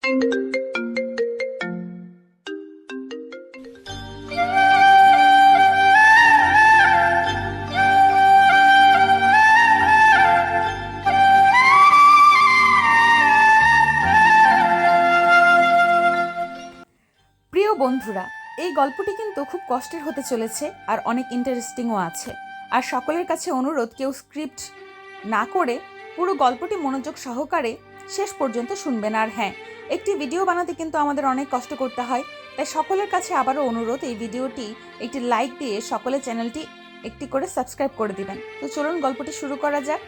প্রিয় বন্ধুরা, এই গল্পটি কিন্তু খুব কষ্টের হতে চলেছে আর অনেক ইন্টারেস্টিংও আছে। আর সকলের কাছে অনুরোধ, কেউ স্ক্রিপ্ট না করে পুরো গল্পটি মনোযোগ সহকারে শেষ পর্যন্ত শুনবেন। আর হ্যাঁ, একটি ভিডিও বানাতে কিন্তু আমাদের অনেক কষ্ট করতে হয়, তাই সকলের কাছে আবারও অনুরোধ, এই ভিডিওটি একটি লাইক দিয়ে সকলের চ্যানেলটি একটি করে সাবস্ক্রাইব করে দিবেন। তো চলুন গল্পটি শুরু করা যাক।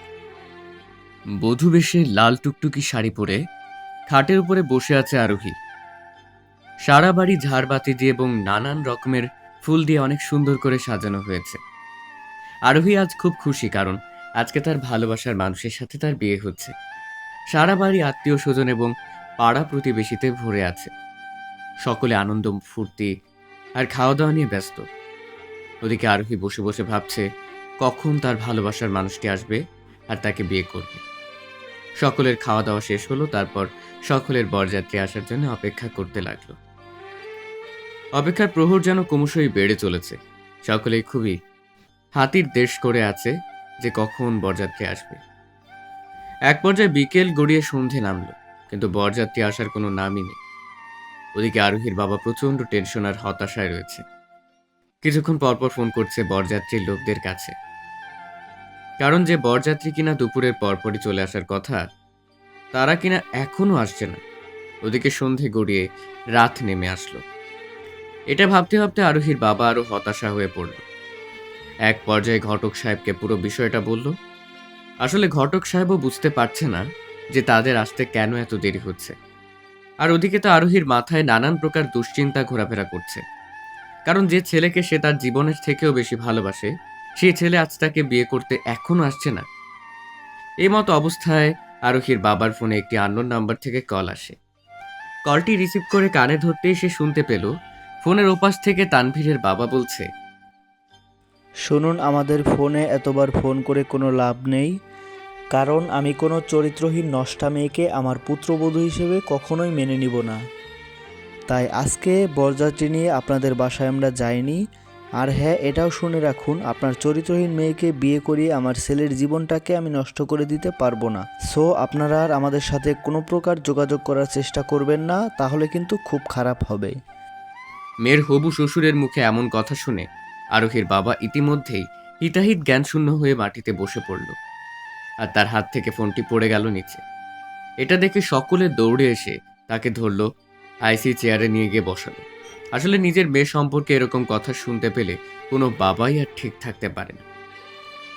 বধূ বেশে লাল টুকটুকি শাড়ি পরে খাটের উপরে বসে আছে আরোহী। সারা বাড়ি ঝাড়বাতি দিয়ে এবং নানান রকমের ফুল দিয়ে অনেক সুন্দর করে সাজানো হয়েছে। আরোহী আজ খুব খুশি, কারণ আজকে তার ভালোবাসার মানুষের সাথে তার বিয়ে হচ্ছে। সারা বাড়ি আত্মীয় স্বজন এবং পাড়া প্রতিবেশীতে ভরে আছে। সকলে আনন্দ ফুর্তি আর খাওয়া দাওয়া নিয়ে ব্যস্ত। ওদিকে আরোহী বসে বসে ভাবছে কখন তার ভালোবাসার মানুষটি আসবে আর তাকে বিয়ে করবে। সকলের খাওয়া দাওয়া শেষ হলো, তারপর সকলের বরযাত্রী আসার জন্য অপেক্ষা করতে লাগলো। অপেক্ষার প্রহর যেন ক্রমশই বেড়ে চলেছে। সকলেই খুবই হাতির দেশ করে আছে যে কখন বরযাত্রী আসবে। এক পর্যায়ে বিকেল গড়িয়ে সন্ধে নামলো, কিন্তু বরযাত্রী আসার কোনো নামই নেই। ওদিকে আরোহীর বাবা প্রচন্ড টেনশন আর হতাশায় রয়েছে। কিছুক্ষণ পরপর ফোন করছে বরযাত্রীর লোকদের কাছে, কারণ যে বরযাত্রী কিনা দুপুরের পরপরই চলে আসার কথা, তারা কিনা এখনো আসছে না। ওদিকে সন্ধে গড়িয়ে রাত নেমে আসলো। এটা ভাবতে ভাবতে আরোহীর বাবা আরো হতাশা হয়ে পড়ল। এক পর্যায়ে ঘটক সাহেবকে পুরো বিষয়টা বলল। আসলে ঘটক সাহেবও বুঝতে পারছে না যে তাদের আসতে কেন এত দেরি হচ্ছে। আর ওদিকে তো আরোহীর মাথায় নানান প্রকার দুশ্চিন্তা ঘোরাফেরা করছে, কারণ যে ছেলেকে সে তার জীবনের থেকেও বেশি ভালোবাসে, সেই ছেলে আজ তাকে বিয়ে করতে এখনো আসছে না। এই মতো অবস্থায় আরোহীর বাবার ফোনে একটি আননোন নাম্বার থেকে কল আসে। কলটি রিসিভ করে কানে ধরতেই সে শুনতে পেল ফোনের ওপাশ থেকে তানভীরের বাবা বলছে, শুনুন, আমাদের ফোনে এতবার ফোন করে কোনো লাভ নেই, কারণ আমি কোনো চরিত্রহীন নষ্টা মেয়েকে আমার পুত্রবধূ হিসেবে কখনোই মেনে নিব না। তাই আজকে বরযাত্রী নিয়ে আপনাদের বাসায় আমরা যাইনি। আর হ্যাঁ, এটাও শুনে রাখুন, আপনার চরিত্রহীন মেয়েকে বিয়ে করিয়ে আমার ছেলের জীবনটাকে আমি নষ্ট করে দিতে পারবো না। সো আপনারা আর আমাদের সাথে কোনো প্রকার যোগাযোগ করার চেষ্টা করবেন না, তাহলে কিন্তু খুব খারাপ হবে। মেয়ের হবু শ্বশুরের মুখে এমন কথা শুনে আরোহীর বাবা ইতিমধ্যেই হিতাহিত জ্ঞানশূন্য হয়ে মাটিতে বসে পড়ল, আর তার হাত থেকে ফোনটি পড়ে গেল নিচে। এটা দেখে সকলে দৌড়ে এসে তাকে ধরল, আইসি চেয়ারে নিয়ে গিয়ে বসালো। আসলে নিজের মেয়ে সম্পর্কে এরকম কথা শুনতে পেলে কোনো বাবাই আর ঠিক থাকতে পারে না।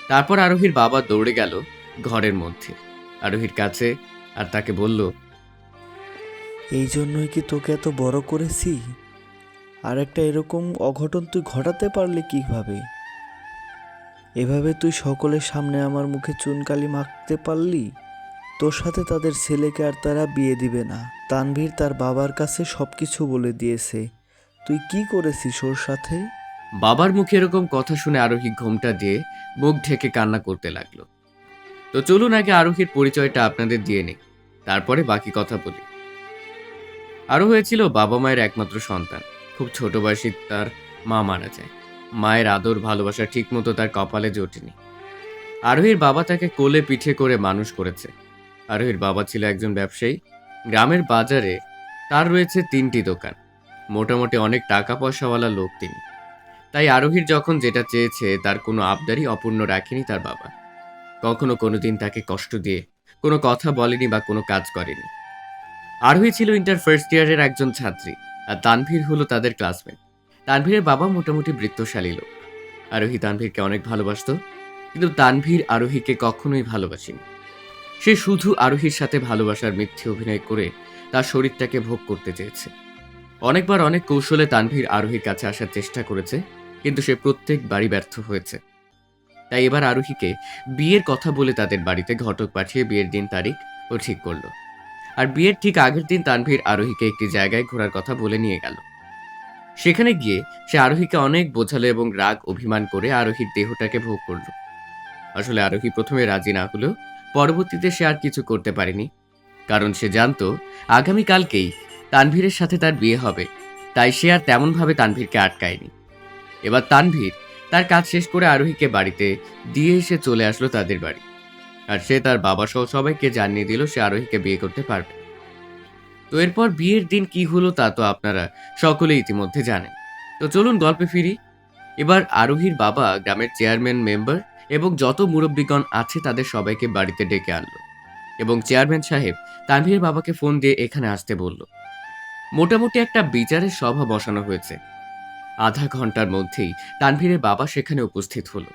তারপর আরোহীর বাবা দৌড়ে গেল ঘরের মধ্যে আরোহীর কাছে, আর তাকে বলল, এই জন্যই কি তোকে এত বড় করেছি? আর একটা এরকম অঘটন তুই ঘটাতে পারলি কিভাবে? এভাবে তুই সকলের সামনে আমার মুখে চুনকালি মাখতে পারলি? তোর সাথে তাদের ছেলেকে আর তারা বিয়ে দিবে না। তানভীর তার বাবার কাছে সবকিছু বলে দিয়েছে। তুই কি করেছিস ওর সাথে? বাবার মুখে এরকম কথা শুনে আরোহী ঘোমটা দিয়ে মুখ ঢেকে কান্না করতে লাগলো। তো চলুন আগে আরোহীর পরিচয়টা আপনাদের দিয়ে নেই, তারপরে বাকি কথা বলি। আরও হয়েছিল বাবা মায়ের একমাত্র সন্তান। খুব ছোট বয়সে তার মা মারা যায়। মায়ের আদর ভালোবাসা ঠিকমতো তার কপালে জোটেনি। আরোহীর বাবা তাকে কোলে পিঠে করে মানুষ করেছে। আরোহীর বাবা ছিল একজন ব্যবসায়ী। গ্রামের বাজারে তার রয়েছে 3টি দোকান। মোটামুটি অনেক টাকা পয়সাওয়ালা লোক তিনি। তাই আরোহীর যখন যেটা চেয়েছে তার কোনো আবদারই অপূর্ণ রাখেনি তার বাবা। কখনো কোনোদিন তাকে কষ্ট দিয়ে কোনো কথা বলেনি বা কোনো কাজ করেনি। আরোহী ছিল ইন্টার ফার্স্ট ইয়ারের একজন ছাত্রী, আর তানভীর হলো তাদের ক্লাসমেট। তানভীরের বাবা মোটামুটি বৃত্তশালী লোক। আরোহী তানভীরকে অনেক ভালোবাসতো, কিন্তু তানভীর আরোহীকে কখনোই ভালোবাসেনি। সে শুধু আরোহীর সাথে ভালোবাসার মিথ্যে অভিনয় করে তার শরীরটাকে ভোগ করতে চেয়েছে। অনেকবার অনেক কৌশলে তানভীর আরোহীর কাছে আসার চেষ্টা করেছে, কিন্তু সে প্রত্যেকবারই ব্যর্থ হয়েছে। তাই এবার আরোহীকে বিয়ের কথা বলে তাদের বাড়িতে ঘটক পাঠিয়ে বিয়ের দিন তারিখ ও ঠিক করলো। আর বিয়ের ঠিক আগের দিন তানভীর আরোহীকে একটি জায়গায় ঘোরার কথা বলে নিয়ে গেল। সেখানে গিয়ে সে আরোহীকে অনেক বোঝালো এবং রাগ অভিমান করে আরোহীর দেহটাকে ভোগ করল। আসলে আরোহী প্রথমে রাজি না হলেও পরবর্তীতে সে আর কিছু করতে পারেনি। কারণ সে জানতো আগামীকালকেই তানভীরের সাথে তার বিয়ে হবে, তাই সে আর তেমনভাবে তানভীরকে আটকায়নি। এবার তানভীর তার কাজ শেষ করে আরোহীকে বাড়িতে দিয়ে এসে চলে আসলো তাদের বাড়ি। আর সে তার বাবা সহ সবাইকে জানিয়ে দিল সে আরোহীকে বিয়ে করতে পারবে। তো এরপর বিয়ের দিন কি হলো তা তো আপনারা সকলেই ইতিমধ্যে জানেন। তো চলুন গল্পে ফিরি। এবার আরোহীর বাবা গ্রামের চেয়ারম্যান মেম্বার এবং যত মুরব্বীগণ আছে তাদের সবাইকে বাড়িতে ডেকে আনলো এবং চেয়ারম্যান সাহেব তানভীরের বাবাকে ফোন দিয়ে এখানে আসতে বলল। মোটামুটি একটা বিচারের সভা বসানো হয়েছে। আধা ঘন্টার মধ্যেই তানভীরের বাবা সেখানে উপস্থিত হলো।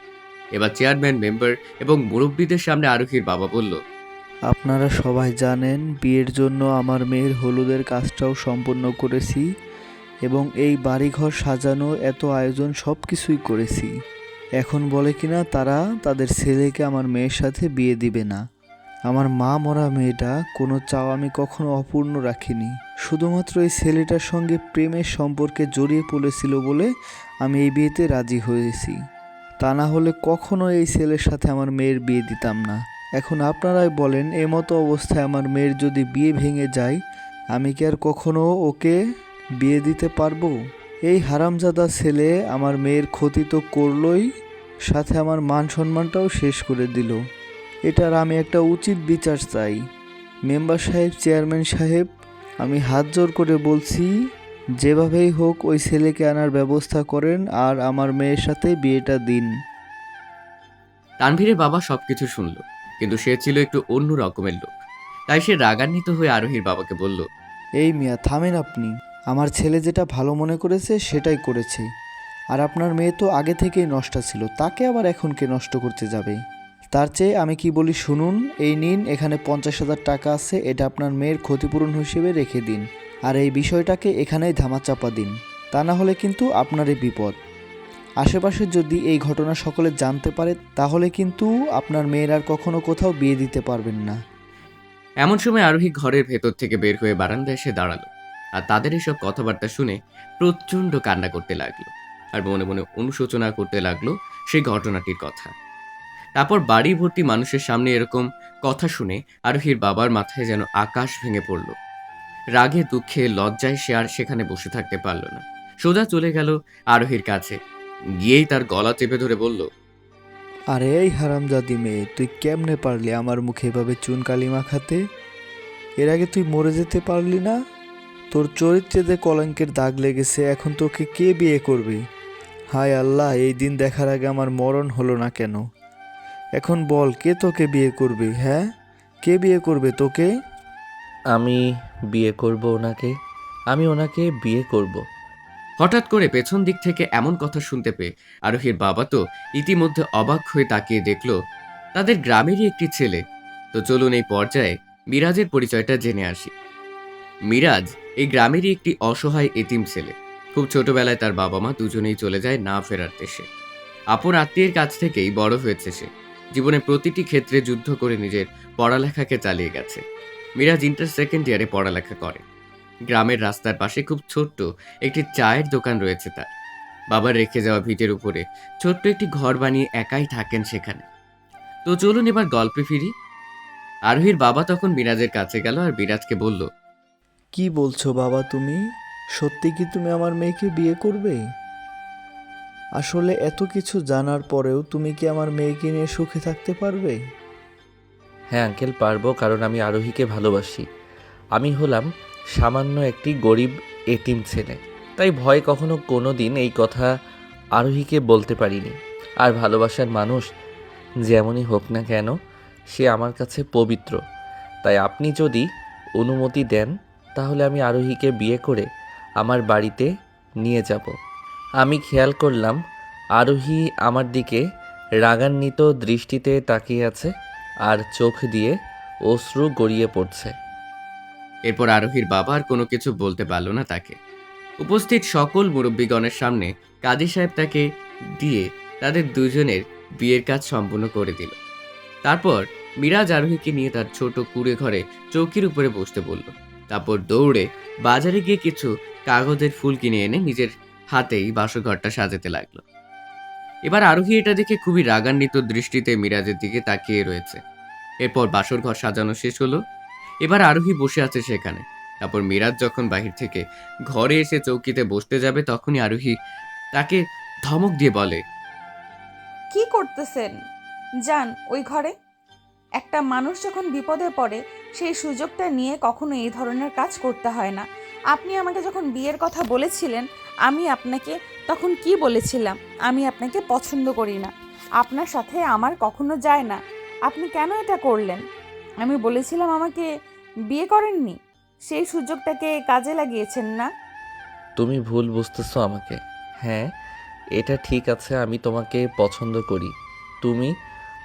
এবার চেয়ারম্যান মেম্বার এবং মুরব্বীদের সামনে আরোহীর বাবা বলল, আপনারা সবাই জানেন বিয়ের জন্য আমার মেয়ের হলুদের কাজটাও সম্পন্ন করেছি এবং এই বাড়িঘর সাজানো এত আয়োজন সব কিছুই করেছি। এখন বলে কিনা তারা তাদের ছেলেকে আমার মেয়ের সাথে বিয়ে দিবে না। আমার মা মরা মেয়েটা কোনো চাও আমি কখনো অপূর্ণ রাখিনি। শুধুমাত্র এই ছেলেটার সঙ্গে প্রেমের সম্পর্কে জড়িয়ে পড়েছিল বলে আমি এই বিয়েতে রাজি হয়েছি। তা না হলে কখনো এই ছেলের সাথে আমার মেয়ের বিয়ে দিতাম না। এখন আপনারাই বলেন, এমতো অবস্থায় আমার মেয়ের যদি বিয়ে ভেঙে যায়, আমি কি আর কখনো ওকে বিয়ে দিতে পারবো? এই হারামজাদা ছেলে আমার মেয়ের ক্ষতি তো করলোই, সাথে আমার মান সম্মানটাও শেষ করে দিল। এটার আমি একটা উচিত বিচার চাই। মেম্বার সাহেব, চেয়ারম্যান সাহেব, আমি হাত জোর করে বলছি, যেভাবেই হোক ওই ছেলেকে আনার ব্যবস্থা করেন আর আমার মেয়ের সাথে বিয়েটা দিন। তানভীরের বাবা সবকিছু শুনল, কিন্তু সে ছিল একটু অন্য রকমের লোক। তাই সে রাগান্বিত হয়ে আরোহীর বাবাকে বলল, এই মিয়া থামেন আপনি। আমার ছেলে যেটা ভালো মনে করেছে সেটাই করেছে। আর আপনার মেয়ে তো আগে থেকেই নষ্ট ছিল, তাকে আবার এখন কে নষ্ট করতে যাবে? তার চেয়ে আমি কি বলি শুনুন, এই নিন, এখানে 50,000 টাকা আছে, এটা আপনার মেয়ের ক্ষতিপূরণ হিসেবে রেখে দিন। আর এই বিষয়টাকে এখানেই ধামাচাপা দিন, তা না হলে কিন্তু আপনারই বিপদ। আশেপাশে যদি এই ঘটনা সকলে জানতে পারে তাহলে কিন্তু আপনার মেয়ের আর কখনো কোথাও বিয়ে দিতে পারবেন না। এমন সময় আরোহী ঘরের ভেতর থেকে বের হয়ে বারান্দায় এসে দাঁড়ালো। আর তাদের এসব কথাবার্তা শুনে প্রচণ্ড কান্না করতে লাগলো আর মনে মনে অনুশোচনা করতে লাগলো সেই ঘটনাটির কথা। তারপর বাড়ি ভর্তি মানুষের সামনে এরকম কথা শুনে আরোহীর বাবার মাথায় যেন আকাশ ভেঙে পড়ল। রাগে দুঃখে লজ্জায় সে আর সেখানে বসে থাকতে পারল না। সোজা চলে গেল আরোহীর কাছে, গিয়েই তার গলা চেপে ধরে বলল, আরে এই হারামজাদি মেয়ে, তুই কেমনে পারলি আমার মুখে এভাবে চুনকালি মাখাতে? এর আগে তুই মরে যেতে পারলি না? তোর চরিত্রে যে কলঙ্কের দাগ লেগেছে, এখন তোকে কে বিয়ে করবে? হায় আল্লাহ, এই দিন দেখার আগে আমার মরণ হলো না কেন? এখন বল, কে তোকে বিয়ে করবে? হ্যাঁ, কে বিয়ে করবে তোকে? আমি বিয়ে করব ওনাকে। আমি ওনাকে বিয়ে করব। হঠাৎ করে পেছন দিক থেকে এমন কথা শুনতে পেয়ে আরোহীর বাবা তো ইতিমধ্যে অবাক হয়ে তাকিয়ে দেখল তাদের গ্রামেরই একটি ছেলে। তো চলুন এই পর্যায়ে মিরাজের পরিচয়টা জেনে আসি। মিরাজ এই গ্রামেরই একটি অসহায় এতিম ছেলে। খুব ছোটবেলায় তার বাবা মা দুজনেই চলে যায় না ফেরার দেশে। আপন আত্মীয়ের কাছ থেকেই বড় হয়েছে সে। জীবনের প্রতিটি ক্ষেত্রে যুদ্ধ করে নিজের পড়ালেখাকে চালিয়ে গেছে। মিরাজ ইন্টার সেকেন্ড ইয়ারে পড়ালেখা করে। গ্রামের রাস্তার পাশে খুব ছোট্ট একটি চায়ের দোকান রয়েছে তার। বাবার রেখে যাওয়া ভিটের উপরে ছোট্ট একটি ঘর বানিয়ে একাই থাকেন সেখানে। তো চলুন এবার গল্পে ফিরি। আরোহীর বাবা তখন মিরাজের কাছে গেল আর মিরাজকে বলল, কি বলছো বাবা তুমি? সত্যি কি তুমি আমার মেয়েকে বিয়ে করবে? আসলে এত কিছু জানার পরেও তুমি কি আমার মেয়েকে নিয়ে সুখে থাকতে পারবে? হ্যাঁ আঙ্কেল, পারবো, কারণ আমি আরোহীকে ভালোবাসি। আমি হলাম সামান্য একটি গরিব এতিম ছেলে, তাই ভয় কখনো কোনো দিন এই কথা আরোহীকে বলতে পারিনি। আর ভালোবাসার মানুষ যেমনই হোক না কেন, সে আমার কাছে পবিত্র। তাই আপনি যদি অনুমতি দেন তাহলে আমি আরোহীকে বিয়ে করে আমার বাড়িতে নিয়ে যাব। আমি খেয়াল করলাম আরোহী আমার দিকে রাগান্বিত দৃষ্টিতে তাকিয়ে আছে আর চোখ দিয়ে অশ্রু গড়িয়ে পড়ছে। এরপর আরোহীর বাবা আর কোনো কিছু বলতে পারল না তাকে। উপস্থিত সকল মুরব্বীগণের সামনে কাজী সাহেব তাকে দিয়ে তাদের দুজনের বিয়ের কাজ সম্পূর্ণ করে দিল। তারপর মিরাজ আরোহীকে নিয়ে তার ছোট কুঁড়ে ঘরে চৌকির উপরে বসতে বলল। তারপর দৌড়ে বাজারে গিয়ে কিছু কাগজের ফুল কিনে এনে নিজের হাতেই বাসঘরটা সাজাতে লাগলো। এবার আরোহী এটা দেখে খুবই রাগান্বিত দৃষ্টিতে মিরাজের দিকে তাকিয়ে রয়েছে। এরপর বাসর ঘর সাজানো শেষ হলো এবার আরোহী বসে আছে সেখানে। তারপর মিরাজ যখন বাহির থেকে ঘরে এসে চৌকিতে বসতে যাবে তখনই আরোহী তাকে ধমক দিয়ে বলে, কি করতেছেন? যান ওই ঘরে। একটা মানুষ যখন বিপদে পড়ে সেই সুযোগটা নিয়ে কখনো এই ধরনের কাজ করতে হয় না। আপনি আমাকে যখন বিয়ের কথা বলেছিলেন, আমি আপনাকে তখন কি বলেছিলাম? আমি আপনাকে পছন্দ করি না, আপনার সাথে আমার কখনো যায় না। আপনি কেন এটা করলেন? আমি বলেছিলাম আমাকে বিয়ে করেননি, সেই সুযোগটাকে কাজে লাগিয়েছেন না? তুমি ভুল বুঝতেছো আমাকে। হ্যাঁ, এটা ঠিক আছে, আমি তোমাকে পছন্দ করি। তুমি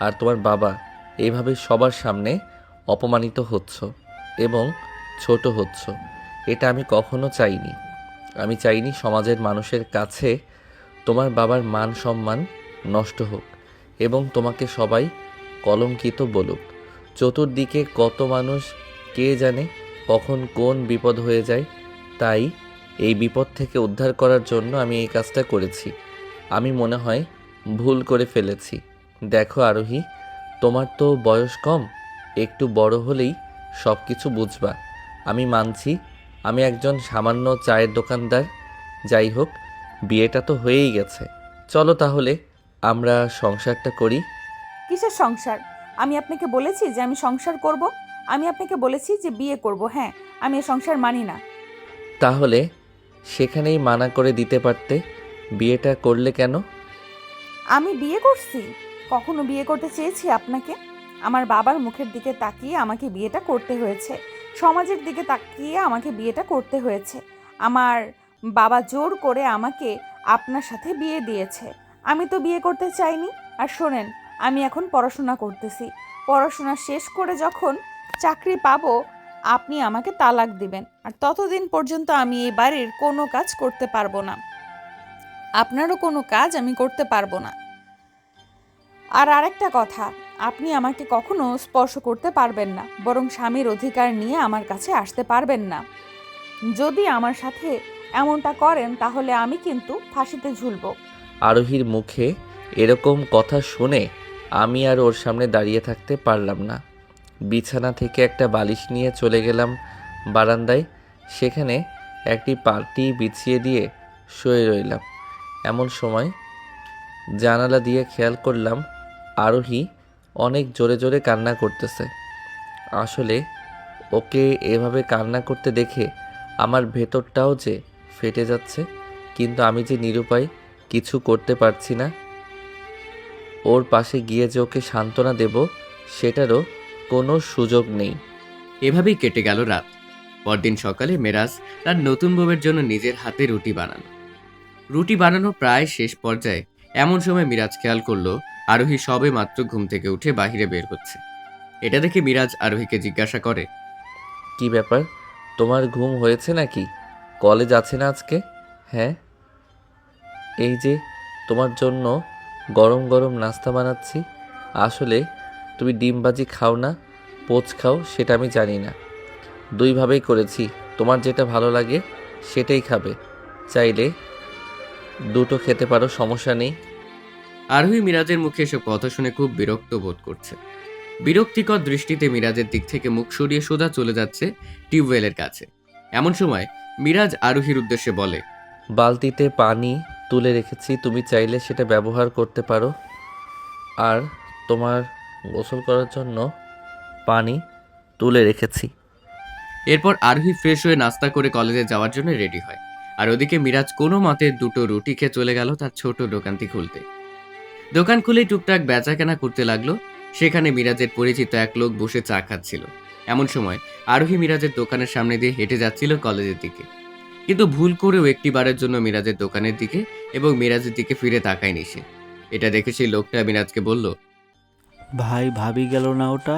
আর তোমার বাবা এইভাবে সবার সামনে অপমানিত হচ্ছ এবং ছোট হচ্ছ, এটা আমি কখনো চাইনি। আমি চাইনি সমাজের মানুষের কাছে তোমার বাবার মান সম্মান নষ্ট হোক এবং তোমাকে সবাই কলঙ্কিত বলুক। চতুর্দিকে কত মানুষ, কে জানে কখন কোন বিপদ হয়ে যায়। তাই এই বিপদ থেকে উদ্ধার করার জন্য আমি এই কাজটা করেছি। আমি মনে হয় ভুল করে ফেলেছি। দেখো আরোহী, তোমার তো বয়স কম, একটু বড় হলেই সব কিছু বুঝবা। আমি মানছি আমি একজন সামান্য চায়ের দোকানদার। যাই হোক, বিয়েটা তো হয়েই গেছে, চলো তাহলে আমরা সংসারটা করি। কিসের সংসার? আমি আপনাকে বলেছি যে আমি সংসার করব? আমি আপনাকে বলেছি যে বিয়ে করব। হ্যাঁ, আমি এ সংসার মানি না। তাহলে সেখানেই মানা করে দিতে পারতে, বিয়েটা করলে কেন? আমি বিয়ে করছি? কখনো বিয়ে করতে চেয়েছি আপনাকে? আমার বাবার মুখের দিকে তাকিয়ে আমাকে বিয়েটা করতে হয়েছে, সমাজের দিকে তাকিয়ে আমাকে বিয়েটা করতে হয়েছে। আমার বাবা জোর করে আমাকে আপনার সাথে বিয়ে দিয়েছে। আমি তো বিয়ে করতে চাইনি। আর শোনেন, আমি এখন পড়াশোনা করতেছি। পড়াশোনা শেষ করে যখন চাকরি পাবো, আপনি আমাকে তালাক দিবেন। আর ততদিন পর্যন্ত আমি এই বাড়ির কোনো কাজ করতে পারবো না, আপনারও কোনো কাজ আমি করতে পারবো না। আর আরেকটা কথা, আপনি আমাকে কখনো স্পর্শ করতে পারবেন না, বরং স্বামীর অধিকার নিয়ে আমার কাছে আসতে পারবেন না। যদি আমার সাথে এমনটা করেন তাহলে আমি কিন্তু ফাঁসিতে ঝুলবো। আরোহীর মুখে এরকম কথা শুনে আমি আর ওর সামনে দাঁড়িয়ে থাকতে পারলাম না। বিছানা থেকে একটা বালিশ নিয়ে চলে গেলাম বারান্দায়। সেখানে একটি পাটি বিছিয়ে দিয়ে শুয়ে রইলাম। এমন সময় জানালা দিয়ে খেয়াল করলাম আরোহী অনেক জোরে জোরে কান্না করতেছে। আসলে ওকে এভাবে কান্না করতে দেখে আমার ভেতরটাও যে ফেটে যাচ্ছে, কিন্তু আমি যে নিরুপায়, কিছু করতে পারছি না। ওর পাশে গিয়ে যে ওকে সান্ত্বনা দেব সেটারও কোনো সুযোগ নেই। এভাবেই কেটে গেল রাত। পরদিন সকালে মেরাজ তার নতুন বউয়ের জন্য নিজের হাতে রুটি বানানো প্রায় শেষ পর্যায়ে। এমন সময় মিরাজ খেয়াল করলো আরোহী সবে মাত্র ঘুম থেকে উঠে বাইরে বের হচ্ছে। এটা দেখে মিরাজ আরোহীকে জিজ্ঞাসা করে, কি ব্যাপার, তোমার ঘুম হয়েছে নাকি? কলেজ আছে না আজকে? হ্যাঁ, এই যে তোমার জন্য গরম গরম নাস্তা বানাচ্ছি। আসলে তুমি ডিম ভাজি খাও না পোচ খাও সেটা আমি জানি না, দুইভাবেই করেছি। তোমার যেটা ভালো লাগে সেটাই খাবে, চাইলে দুটো খেতে পারো, সমস্যা নেই। আরোহী মিরাজের মুখে এসব কথা শুনে খুব বিরক্ত বোধ করছে। বিরক্তিকর দৃষ্টিতে মিরাজের দিক থেকে মুখ সরিয়ে সোজা চলে যাচ্ছে টিউবওয়েলের কাছে। এমন সময় মিরাজ আরোহীর উদ্দেশ্যে বলে, বালতিতে পানি তুলে রেখেছি, তুমি চাইলে সেটা ব্যবহার করতে পারো। আর তোমার গোসল করার জন্য পানি তুলে রেখেছি। এরপর আরোহী ফ্রেশ হয়ে নাস্তা করে কলেজে যাওয়ার জন্য রেডি হয়। আর ওদিকে মিরাজ কোনো মতে দুটো রুটি খেয়ে চলে গেল তার ছোট দোকানটি খুলতে। দোকান খুলেই টুকটাক বেচাকেনা করতে লাগলো। সেখানে মিরাজের পরিচিত এক লোক বসে চা খাচ্ছিল। এমন সময় আরোহী মিরাজের দোকানের সামনে দিয়ে হেঁটে যাচ্ছিল কলেজের দিকে, কিন্তু ভুল করেও একটি বারের জন্য মিরাজের দোকানের দিকে এবং মিরাজের দিকে ফিরে তাকায়নি সে। এটা দেখে সেই লোকটা মিরাজকে বলল, ভাই, ভাবি গেল না ওটা?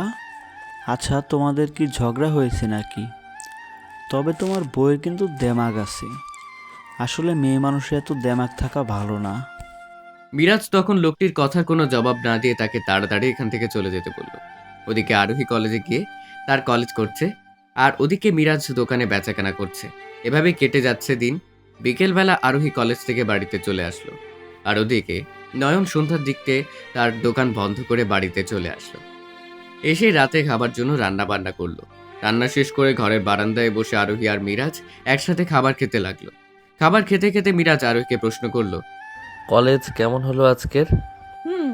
আচ্ছা, তোমাদের কি ঝগড়া হয়েছে নাকি? তবে তোমার বউয়ের কিন্তু দেমাগ আছে। আসলে মেয়ে মানুষের এত দেমাগ থাকা ভালো না। মিরাজ তখন লোকটির কথা কোনো জবাব না দিয়ে তাকে তাড়াতাড়ি এখান থেকে চলে যেতে বলল। ওদিকে আরোহী কলেজে গিয়ে তার কলেজ করছে, আর ওদিকে মিরাজ দোকানে বেচাকেনা করছে। এভাবে কেটে যাচ্ছে দিন। বিকেলবেলা আরোহী কলেজ থেকে বাড়িতে চলে আসলো, আর ওদিকে নয়ন সন্ধ্যার দিকে তার দোকান বন্ধ করে বাড়িতে চলে আসলো। এসে রাতে খাবার জন্য রান্না বান্না করলো। রান্না শেষ করে ঘরের বারান্দায় বসে আরোহী আর মিরাজ একসাথে খাবার খেতে লাগলো। খাবার খেতে খেতে মিরাজ আরোহীকে প্রশ্ন করলো, কলেজ কেমন হলো আজকের? হুম,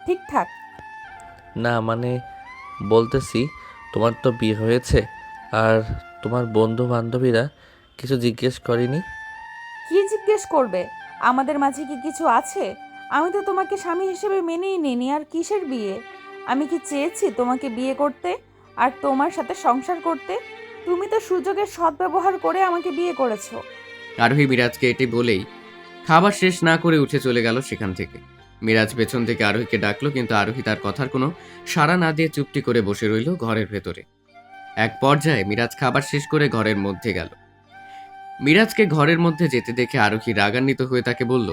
ঠিকঠাক। না মানে বলতেছি, তোমার তো বিয়ে হয়েছে, আর তোমার বন্ধু বান্ধবীরা কিছু জিজ্ঞেস করেনি? কি জিজ্ঞেস করবে? আমাদের মাঝে কি কিছু আছে? আমি তো তোমাকে স্বামী হিসেবে মেনেই নিইনি, আর কিসের বিয়ে? আমি কি চেয়েছি তোমাকে বিয়ে করতে আর তোমার সাথে সংসার করতে? তুমি তো সুযোগের সদ্ব্যবহার করে আমাকে বিয়ে করেছো। আরোহী মিরাজকে এটি বলেই খাবার শেষ না করে উঠে চলে গেল সেখান থেকে। মিরাজ পেছন থেকে আরোহীকে ডাকলো, কিন্তু আরোহী তার কথার কোনো সাড়া না দিয়ে চুপটি করে বসে রইল ঘরের ভেতরে। এক পর্যায়ে মিরাজ খাবার শেষ করে ঘরের মধ্যে গেল। মিরাজকে ঘরের মধ্যে যেতে দেখে আরোহী রাগান্বিত হয়ে তাকে বলল,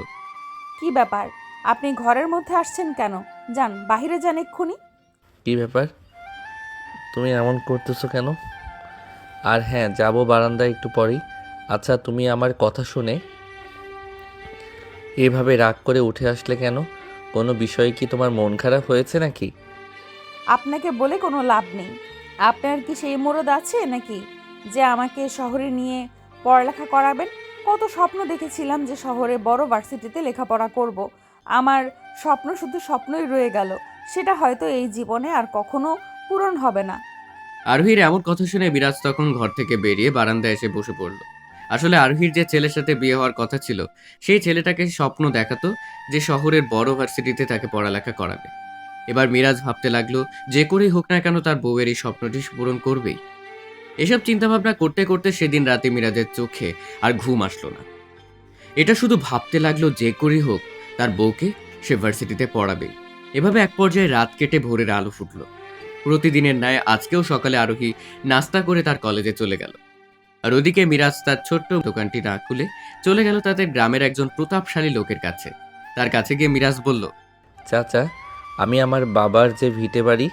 কি ব্যাপার? আপনি ঘরের মধ্যে আসছেন কেন? যান, বাইরে যান এক্ষুনি। কি ব্যাপার, তুমি এমন করতেছো কেন? আর হ্যাঁ, যাবো বারান্দায় একটু পরেই। আচ্ছা, তুমি আমার কথা শুনে এভাবে রাগ করে উঠে আসলে কেন? কোনো বিষয়ে কি তোমার মন খারাপ হয়েছে নাকি? আপনাকে বলে কোনো লাভ নেই। আপনার কি সেই মুরদ আছে নাকি যে আমাকে শহরে নিয়ে পড়ালেখা করাবেন? কত স্বপ্ন দেখেছিলাম যে শহরে বড় ভার্সিটিতে লেখাপড়া করব। আমার স্বপ্ন শুধু স্বপ্নই রয়ে গেল। সেটা হয়তো এই জীবনে আর কখনো পূরণ হবে না। আরোহীর এমন কথা শুনে মিরাজ তখন ঘর থেকে বেরিয়ে বারান্দায় এসে বসে পড়ল। আসলে আরোহীর যে ছেলের সাথে বিয়ে হওয়ার কথা ছিল, সেই ছেলেটাকে স্বপ্ন দেখাতো যে শহরের বড় ভার্সিটিতে তাকে পড়ালেখা করাবে। এবার মিরাজ ভাবতে লাগলো, যে করেই হোক না কেন তার বউয়ের এই স্বপ্নটি পূরণ করবেই। এসব চিন্তাভাবনা করতে করতে সেদিন রাতে মিরাজের চোখে আর ঘুম আসলো না। এটা শুধু ভাবতে লাগলো, যে করেই হোক তার বউকে সে ভার্সিটিতে পড়াবেই। এভাবে এক পর্যায়ে রাত কেটে ভোরের আলো ফুটলো। প্রতিদিনের ন্যায় আজকেও সকালে আরোহী নাস্তা করে তার কলেজে চলে গেল। আর ওদিকে মিরাজ তার ছোট্ট দোকানটি না খুলে চলে গেল তাদের গ্রামের একজন প্রতাপশালী লোকের কাছে। তার কাছে গিয়ে মিরাজ বলল, চাচা, আমি আমার বাবার যে ভিটে বাড়ি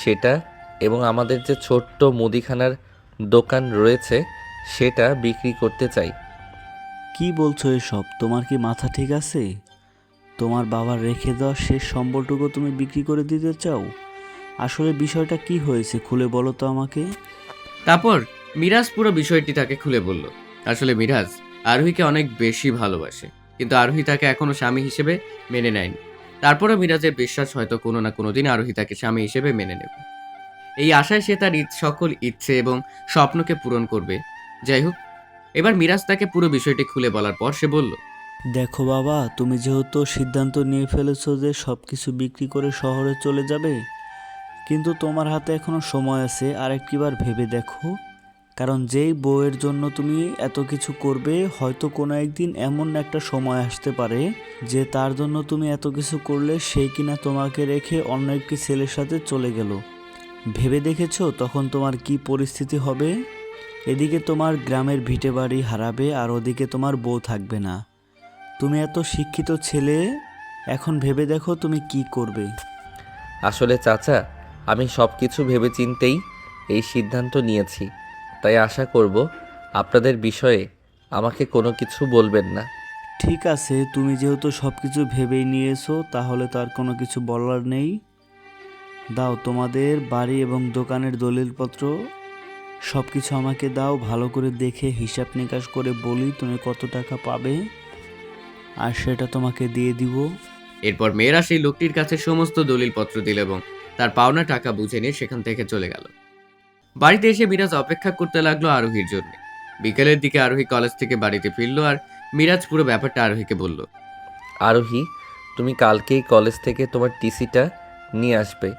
সেটা এবং আমাদের যে ছোট্ট মুদিখানার দোকান রয়েছে সেটা বিক্রি করতে চাই। কি বলছো এসব? তোমার কি মাথা ঠিক আছে? তোমার বাবার রেখে দেওয়া শেষ সম্বলটুকু তুমি বিক্রি করে দিতে চাও? আসলে বিষয়টা কি হয়েছে খুলে বলো তো আমাকে। তারপর মিরাজ পুরো বিষয়টি তাকে খুলে বলল। আসলে মিরাজ আরোহীকে অনেক বেশি ভালোবাসে, কিন্তু আরোহী তাকে এখনো স্বামী হিসেবে মেনে নেয়নি। তারপরও মিরাজের বিশ্বাস হয়তো কোনো না কোনো দিন আরোহী তাকে স্বামী হিসেবে মেনে নেবে। এই আশায় সে তার সকল ইচ্ছে এবং স্বপ্নকে পূরণ করবে। যাই হোক, এবার মিরাজ তাকে পুরো বিষয়টি খুলে বলার পর সে বলল, দেখো বাবা, তুমি যেহেতু সিদ্ধান্ত নিয়ে ফেলেছো যে সব কিছু বিক্রি করে শহরে চলে যাবে, কিন্তু তোমার হাতে এখনো সময় আছে। আরেকটিবার ভেবে দেখো, কারণ যেই বউয়ের জন্য তুমি এত কিছু করবে, হয়তো কোনো একদিন এমন একটা সময় আসতে পারে যে তার জন্য তুমি এত কিছু করলে সেই কিনা তোমাকে রেখে অন্য একটি ছেলের সাথে চলে গেল। ভেবে দেখেছো তখন তোমার কি পরিস্থিতি হবে? এদিকে তোমার গ্রামের ভিটে বাড়ি হারাবে, আর ওদিকে তোমার বউ থাকবে না। তুমি এত শিক্ষিত ছেলে, এখন ভেবে দেখো তুমি কি করবে। আসলে চাচা, আমি সব কিছু ভেবেচিন্তেই এই সিদ্ধান্ত নিয়েছি, তাই আশা করব আপনাদের বিষয়ে আমাকে কোনো কিছু বলবেন না। ঠিক আছে, তুমি যেহেতু সব কিছু ভেবেই নিয়েছো, তাহলে তো আর কোনো কিছু বলার নেই। দাও তোমাদের বাড়ি এবং দোকানের দলিলপত্র সব কিছু আমাকে দাও। ভালো করে দেখে হিসাব নিকাশ করে বলি তুমি কত টাকা পাবে, আর সেটা তোমাকে দিয়ে দিব। এরপর মেয়েরা সেই লোকটির কাছে সমস্ত দলিলপত্র দিল এবং তার পাওনা টাকা বুঝে নিয়ে সেখান থেকে চলে গেল। বাড়িতে এসে মিরাজ অপেক্ষা করতে লাগলো আরোহীর জন্য। বিকেলের দিকে আরোহী কলেজ থেকে বাড়িতে ফিরল আর মিরাজ পুরো ব্যাপারটা আরোহীকে বলল। আরোহী, তুমি কালকেই কলেজ থেকে তোমার টিসিটা নিয়ে আসবে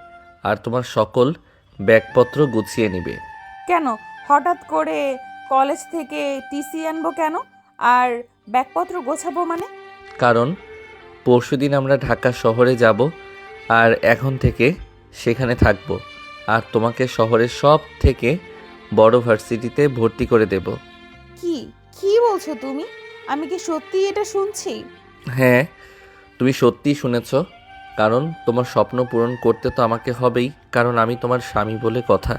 আর তোমার সকল ব্যাগপত্র গুছিয়ে নেবে। কেন হঠাৎ করে কলেজ থেকে টিসি আনবো কেন? আর ব্যাগপত্র গোছাবো মানে? কারণ পরশুদিন আমরা ঢাকা শহরে যাব, আর এখন থেকে সেখানে থাকব, আর তোমাকে শহরের সব থেকে বড় ভার্সিটিতে ভর্তি করে দেব। কি কি বলছো তুমি? আমি কি সত্যি এটা শুনছি? হ্যাঁ, তুমি সত্যিই শুনেছ, কারণ তোমার স্বপ্ন পূরণ করতে তো আমাকে হবেই, কারণ আমি তোমার স্বামী বলে কথা।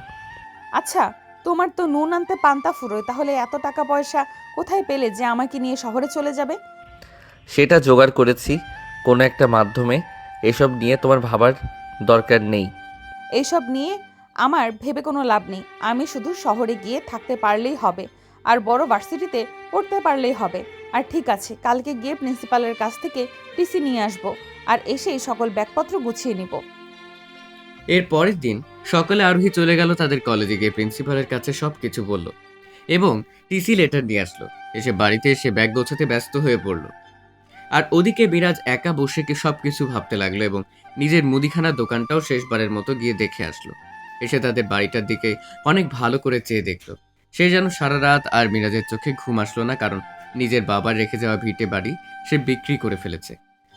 আচ্ছা, তোমার তো নুন আনতে পান্তা ফুরোয়, তাহলে এত টাকা পয়সা কোথায় পেলে যে আমাকে নিয়ে শহরে চলে যাবে? সেটা জোগাড় করেছি কোনো একটা মাধ্যমে, এসব নিয়ে তোমার ভাবার দরকার নেই। এইসব নিয়ে আমার ভেবে কোনো লাভ নেই, আমি শুধু শহরে গিয়ে থাকতে পারলেই হবে আর বড় ভার্সিটিতে পড়তে পারলেই হবে। আর ঠিক আছে, কালকে গিয়ে প্রিন্সিপালের কাছ থেকে টিসি নিয়ে আসবো আর এসেই সকল ব্যাগপত্র গুছিয়ে নিব। এর পরের দিন সকালে আরোহী চলে গেল তাদের কলেজে, গিয়ে প্রিন্সিপালের কাছে সবকিছু বলল এবং টিসি লেটার নিয়ে আসলো। এসে বাড়িতে এসে ব্যাগ গোছাতে ব্যস্ত হয়ে পড়ল। আর ওদিকে মিরাজ একা বসে কি সবকিছু ভাবতে লাগলো এবং নিজের মুদিখানার দোকানটাও শেষবারের মতো গিয়ে দেখে আসলো। এসে তাদের বাড়িটার দিকে অনেক ভালো করে চেয়ে দেখলো। সে যেন সারা রাত আর মিরাজের চোখে ঘুম আসলো না, কারণ নিজের বাবার রেখে যাওয়া ভিটে বাড়ি সে বিক্রি করে ফেলেছে।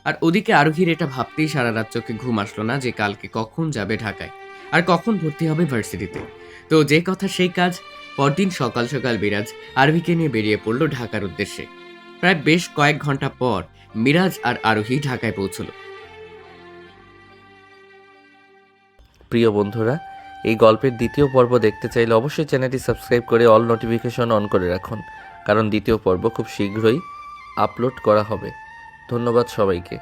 আর ওদিকে আরোহীর এটা ভাবতেই সারা রাত চোখে ঘুম আসলো না যে কালকে কখন যাবে ঢাকায় আর কখন ভর্তি হবে ভার্সিটিতে। তো যে কথা সেই কাজ, পরদিন সকাল সকাল মিরাজ আরোহীকে নিয়ে বেরিয়ে পড়লো ঢাকার উদ্দেশ্যে। প্রায় বেশ কয়েক ঘন্টা পর মিরাজ আর আরোহী ঢাকায় পৌঁছলো। প্রিয় বন্ধুরা, এই গল্পের দ্বিতীয় পর্ব দেখতে চাইলে অবশ্যই চ্যানেলটি সাবস্ক্রাইব করে অল নোটিফিকেশন অন করে রাখুন, কারণ দ্বিতীয় পর্ব খুব শীঘ্রই আপলোড করা হবে। ধন্যবাদ সবাইকে।